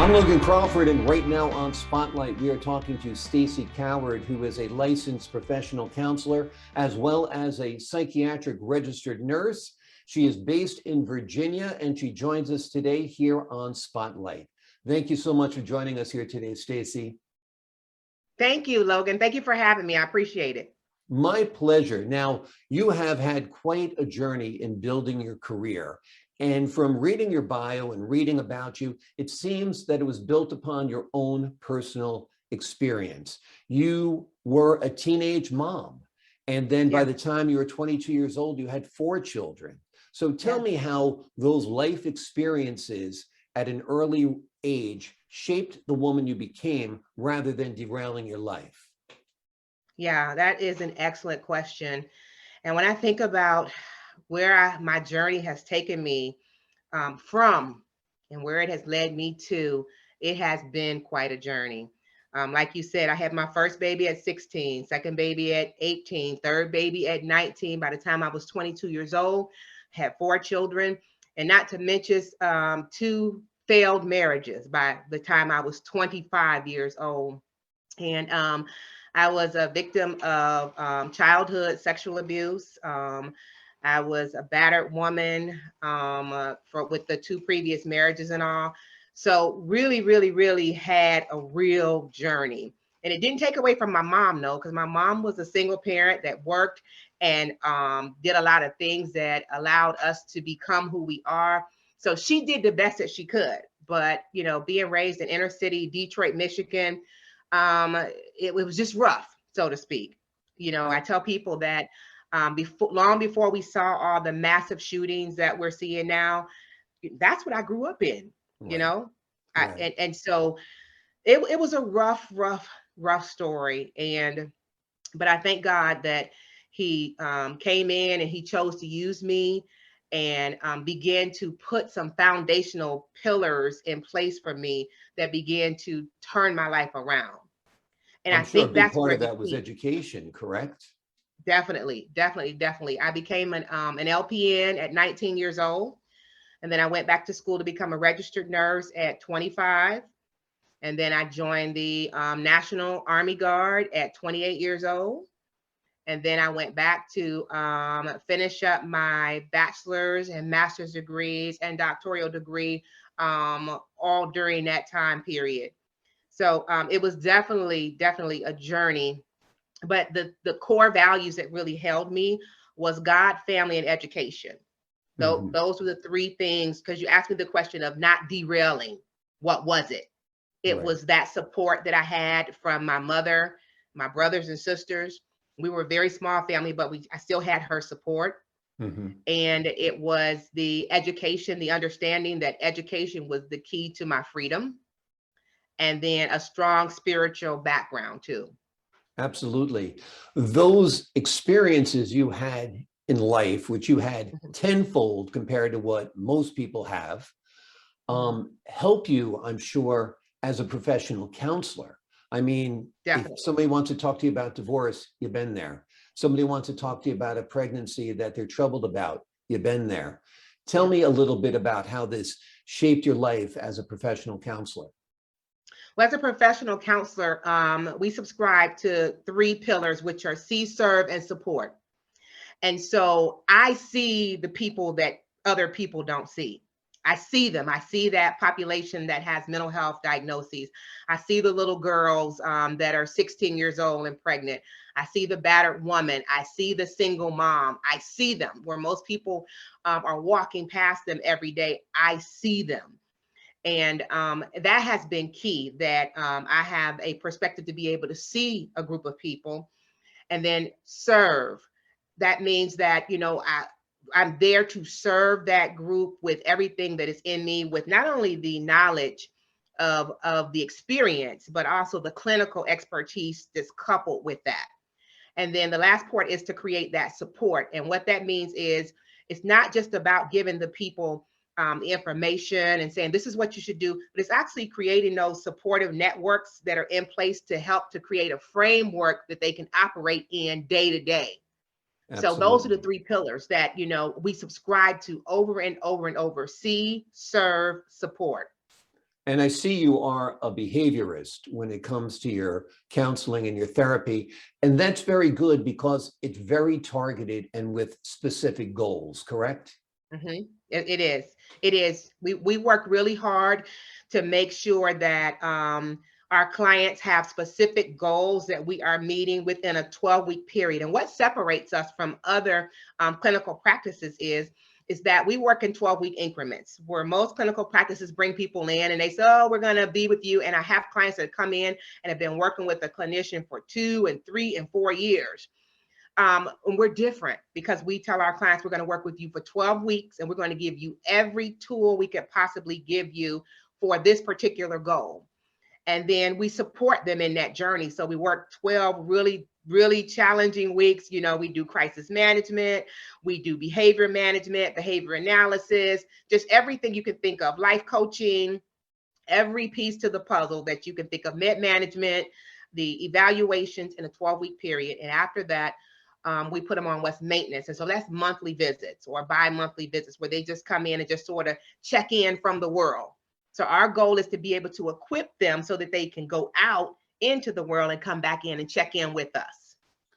I'm Logan Crawford, and right now on Spotlight, we are talking to Stacy Coward, who is a licensed professional counselor, as well as a psychiatric registered nurse. She is based in Virginia, and she joins us today here on Spotlight. Thank you so much for joining us here today, Stacy. Thank you, Logan. Thank you for having me. I appreciate it. My pleasure. Now, you have had quite a journey in building your career. And from reading your bio and reading about you, it seems that it was built upon your own personal experience. You were a teenage mom. And then by Yeah, the time you were 22 years old, you had 4 children. So tell yeah. me how those life experiences at an early age shaped the woman you became rather than derailing your life. Yeah, that is an excellent question. And when I think about where my journey has taken me from and where it has led me to, it has been quite a journey. Like you said, I had my first baby at 16, second baby at 18, third baby at 19. By the time I was 22 years old, had 4 children, and not to mention two failed marriages by the time I was 25 years old. And I was a victim of childhood sexual abuse. I was a battered woman with the 2 previous marriages and all. So really, really, really had a real journey. And it didn't take away from my mom, no, because my mom was a single parent that worked and did a lot of things that allowed us to become who we are. So she did the best that she could. But, being raised in inner city, Detroit, Michigan, it was just rough, so to speak. I tell people that long before we saw all the massive shootings that we're seeing now, that's what I grew up in. You Right, know, right. and so it was a rough story, but I thank God that He came in and He chose to use me and began to put some foundational pillars in place for me that began to turn my life around. And I'm I sure a think big that's part where of the that was key. education, correct? Definitely. I became an LPN at 19 years old, and then I went back to school to become a registered nurse at 25. And then I joined the National Army Guard at 28 years old. And then I went back to finish up my bachelor's and master's degrees and doctoral degree all during that time period. So it was definitely a journey. But the core values that really held me was God, family, and education. Hmm. Those were the 3 things. Because you asked me the question of not derailing. What was it? It Right. was that support that I had from my mother, my brothers and sisters. We were a very small family, but I still had her support. Hmm. And it was the education, the understanding that education was the key to my freedom, and then a strong spiritual background too. Absolutely. Those experiences you had in life, which you had Mhm, tenfold compared to what most people have, mhm. help you, I'm sure, as a professional counselor. I mean, if Definitely. somebody wants to talk to you about divorce, you've been there. Somebody wants to talk to you about a pregnancy that they're troubled about, you've been there. Tell Yeah. me a little bit about how this shaped your life as a professional counselor. Well, as a professional counselor, we subscribe to 3 pillars, which are see, serve, and support. And so I see the people that other people don't see. I see them. I see that population that has mental health diagnoses. I see the little girls that are 16 years old and pregnant. I see the battered woman. I see the single mom. I see them where most people are walking past them every day. I see them. And that has been key, that I have a perspective to be able to see a group of people and then serve. That means that, I'm there to serve that group with everything that is in me, with not only the knowledge of the experience, but also the clinical expertise that's coupled with that. And then the last part is to create that support. And what that means is it's not just about giving the people information and saying this is what you should do, but it's actually creating those supportive networks that are in place to help to create a framework that they can operate in day to day. So those are the Absolutely. 3 pillars that we subscribe to over and over and over: see, serve, support. And I see you are a behaviorist when it comes to your counseling and your therapy. And that's very good because it's very targeted and with specific goals, correct? It is. It is. We work really hard to make sure that our clients have specific goals that we are meeting within a 12-week period. And what separates us from other clinical practices is that we work in 12-week increments, where most clinical practices bring people in and they say, oh, we're going to be with you. And I have clients that come in and have been working with a clinician for 2 and 3 and 4 years. And we're different because we tell our clients we're going to work with you for 12 weeks and we're going to give you every tool we could possibly give you for this particular goal. And then we support them in that journey. So we work 12 really challenging weeks. You know, we do crisis management, we do behavior management, behavior analysis, just everything you can think of, life coaching, every piece to the puzzle that you can think of, med management, the evaluations in a 12-week period. And after that, we put them on what's maintenance. And so that's monthly visits or bi-monthly visits where they just come in and just sort of check in from the world. So our goal is to be able to equip them so that they can go out into the world and come back in and check in with us.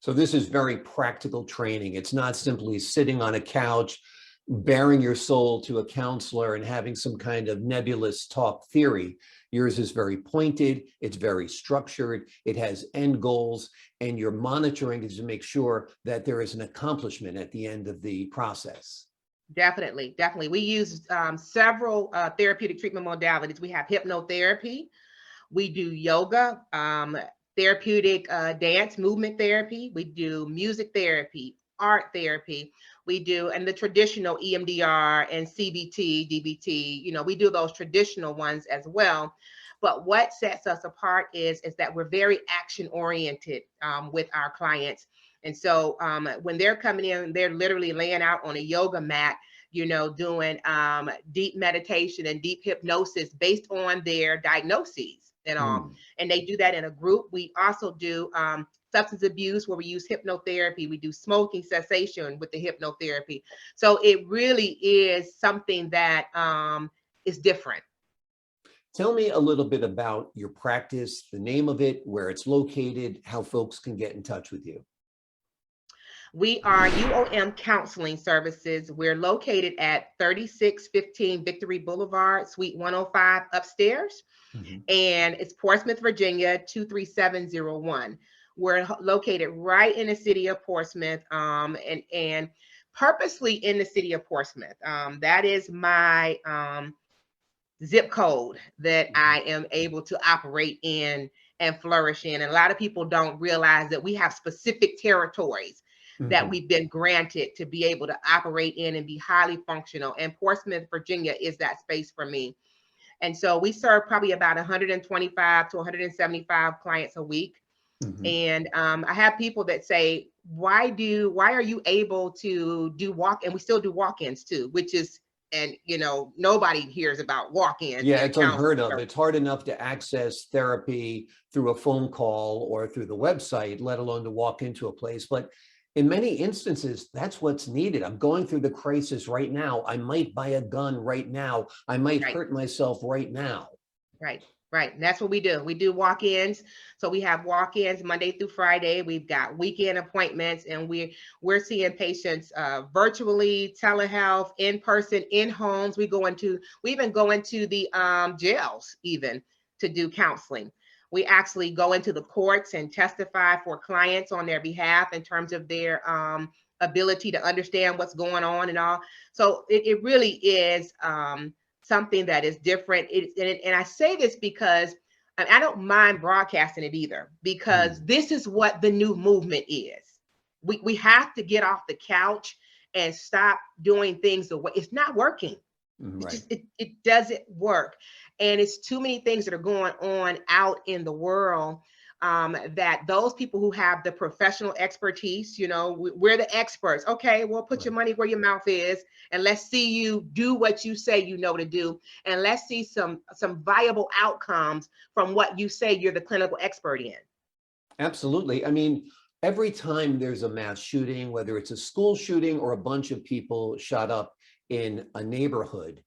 So this is very practical training. It's not simply sitting on a couch, bearing your soul to a counselor and having some kind of nebulous talk theory. Yours is very pointed, it's very structured, it has end goals, and you're monitoring to make sure that there is an accomplishment at the end of the process. Definitely. We use several therapeutic treatment modalities. We have hypnotherapy, we do yoga, therapeutic dance movement therapy, we do music therapy, art therapy, we do, and the traditional EMDR and CBT, DBT, you know, we do those traditional ones as well. But what sets us apart is that we're very action oriented with our clients. And so when they're coming in, they're literally laying out on a yoga mat, you know, doing deep meditation and deep hypnosis based on their diagnoses and all. And they do that in a group. We also do substance abuse where we use hypnotherapy. We do smoking cessation with the hypnotherapy. So it really is something that is different. Tell me a little bit about your practice, the name of it, where it's located, how folks can get in touch with you. We are UOM Counseling Services. We're located at 3615 Victory Boulevard, Suite 105 upstairs. And it's Portsmouth, Virginia, 23701. We're located right in the city of Portsmouth and purposely in the city of Portsmouth. That is my zip code that I am able to operate in and flourish in. And a lot of people don't realize that we have specific territories that we've been granted to be able to operate in and be highly functional. And Portsmouth, Virginia is that space for me. And so we serve probably about 125 to 175 clients a week. And I have people that say, why are you able to do and we still do walk-ins too, which is, and you know, nobody hears about walk-ins. Yeah, it's unheard of. It's hard enough to access therapy through a phone call or through the website, let alone to walk into a place. But in many instances, that's what's needed. I'm going through the crisis right now. I might buy a gun right now. I might hurt myself right now. Right. And that's what we do. We do walk-ins. So we have walk-ins Monday through Friday. We've got weekend appointments, and we're seeing patients virtually, telehealth, in person, in homes. We even go into the jails even to do counseling. We actually go into the courts and testify for clients on their behalf in terms of their ability to understand what's going on and all. So it really is something that is different. And I say this because I don't mind broadcasting it either, because this is what the new movement is. We have to get off the couch and stop doing things the way it's not working. It doesn't work. And it's too many things that are going on out in the world that those people who have the professional expertise, you know, we're the experts. Okay, well, put your money where your mouth is, and let's see you do what you say you know to do, and let's see some viable outcomes from what you say you're the clinical expert in. Absolutely. I mean, every time there's a mass shooting, whether it's a school shooting or a bunch of people shot up in a neighborhood,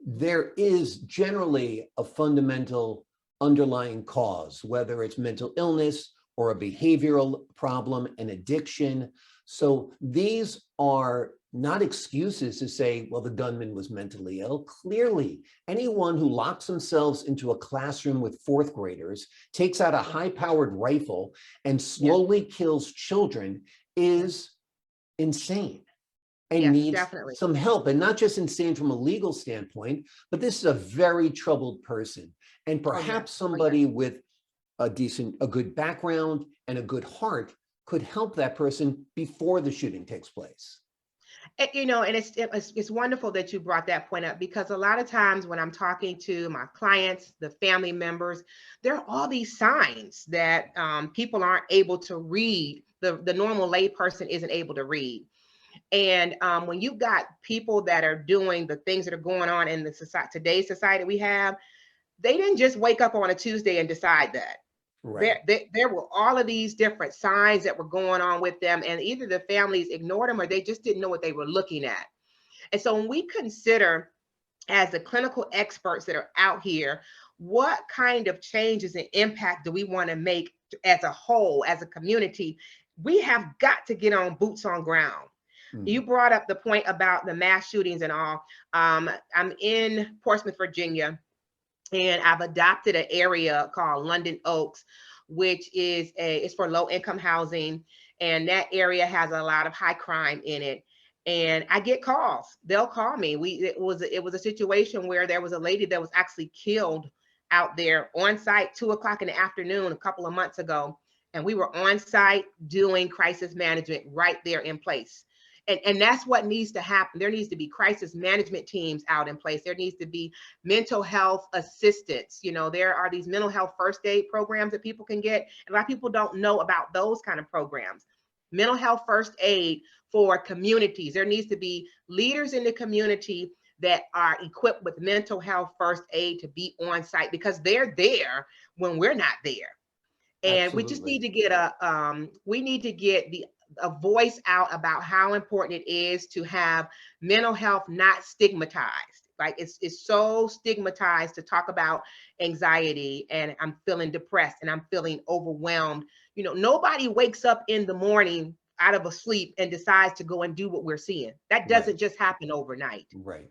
there is generally a fundamental underlying cause, whether it's mental illness or a behavioral problem, an addiction. So these are not excuses to say, well, the gunman was mentally ill. Clearly, anyone who locks themselves into a classroom with fourth graders, takes out a high-powered rifle, and slowly kills children is insane and Yes, needs definitely. some help. And not just insane from a legal standpoint, but this is a very troubled person. And Oh, yes. perhaps Oh, yes. somebody with a good background and a good heart could help that person before the shooting takes place. And it's wonderful that you brought that point up, because a lot of times when I'm talking to my clients, the family members, there are all these signs that people aren't able to read. The normal lay person isn't able to read. And when you've got people that are doing the things that are going on in the society, today's society we have, they didn't just wake up on a Tuesday and decide that. Right. There were all of these different signs that were going on with them, and either the families ignored them or they just didn't know what they were looking at. And so when we consider, as the clinical experts that are out here, what kind of changes and impact do we want to make as a whole, as a community, we have got to get on boots on ground. You brought up the point about the mass shootings and all. I'm in Portsmouth, Virginia, and I've adopted an area called London Oaks, which is it's for low income housing, and that area has a lot of high crime in it. And I get calls. They'll call me. It was a situation where there was a lady that was actually killed out there on site 2 o'clock in the afternoon a couple of months ago, and we were on site doing crisis management right there in place. And that's what needs to happen. There needs to be crisis management teams out in place. There needs to be mental health assistance. There are these mental health first aid programs that people can get. And a lot of people don't know about those kind of programs. Mental health first aid for communities. There needs to be leaders in the community that are equipped with mental health first aid to be on site, because they're there when we're not there. And we just need to get a voice out about how important it is to have mental health not stigmatized. Like it's so stigmatized to talk about anxiety, and I'm feeling depressed and I'm feeling overwhelmed. Nobody wakes up in the morning out of a sleep and decides to go and do what we're seeing. That doesn't just happen overnight. Right.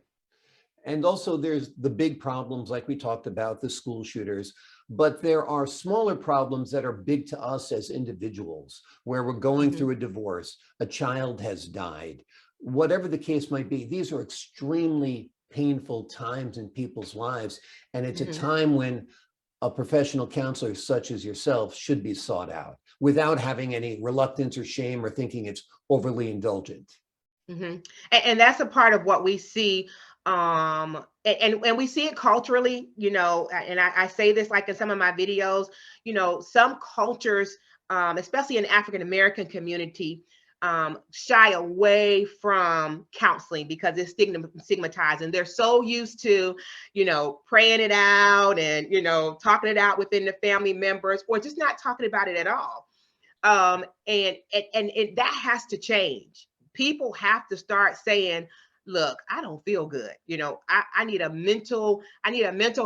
And also there's the big problems like we talked about, the school shooters, but there are smaller problems that are big to us as individuals, where we're going through a divorce, a child has died, whatever the case might be. These are extremely painful times in people's lives. And it's a time when a professional counselor such as yourself should be sought out without having any reluctance or shame or thinking it's overly indulgent. And that's a part of what we see, and we see it culturally, and I say this like in some of my videos. Some cultures, especially in the African American community, shy away from counseling because it's stigmatized, and they're so used to praying it out and talking it out within the family members, or just not talking about it at all. And that has to change. People have to start saying, look, I don't feel good. I need a mental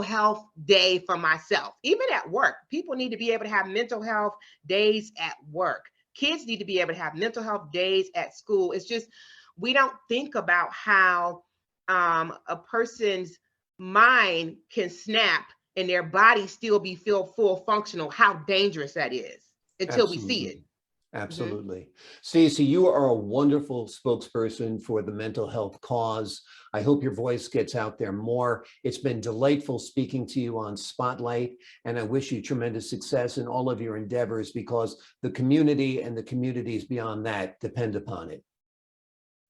health day for myself. Even at work, people need to be able to have mental health days at work. Kids need to be able to have mental health days at school. It's just, we don't think about how a person's mind can snap and their body still be full functional, how dangerous that is until we see it. Absolutely. Stacy, you are a wonderful spokesperson for the mental health cause. I hope your voice gets out there more. It's been delightful speaking to you on Spotlight, and I wish you tremendous success in all of your endeavors, because the community and the communities beyond that depend upon it.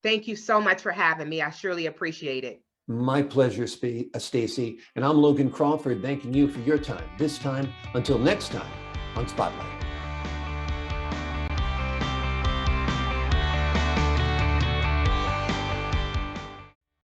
Thank you so much for having me. I surely appreciate it. My pleasure, Stacy. And I'm Logan Crawford, thanking you for your time. This time, until next time on Spotlight.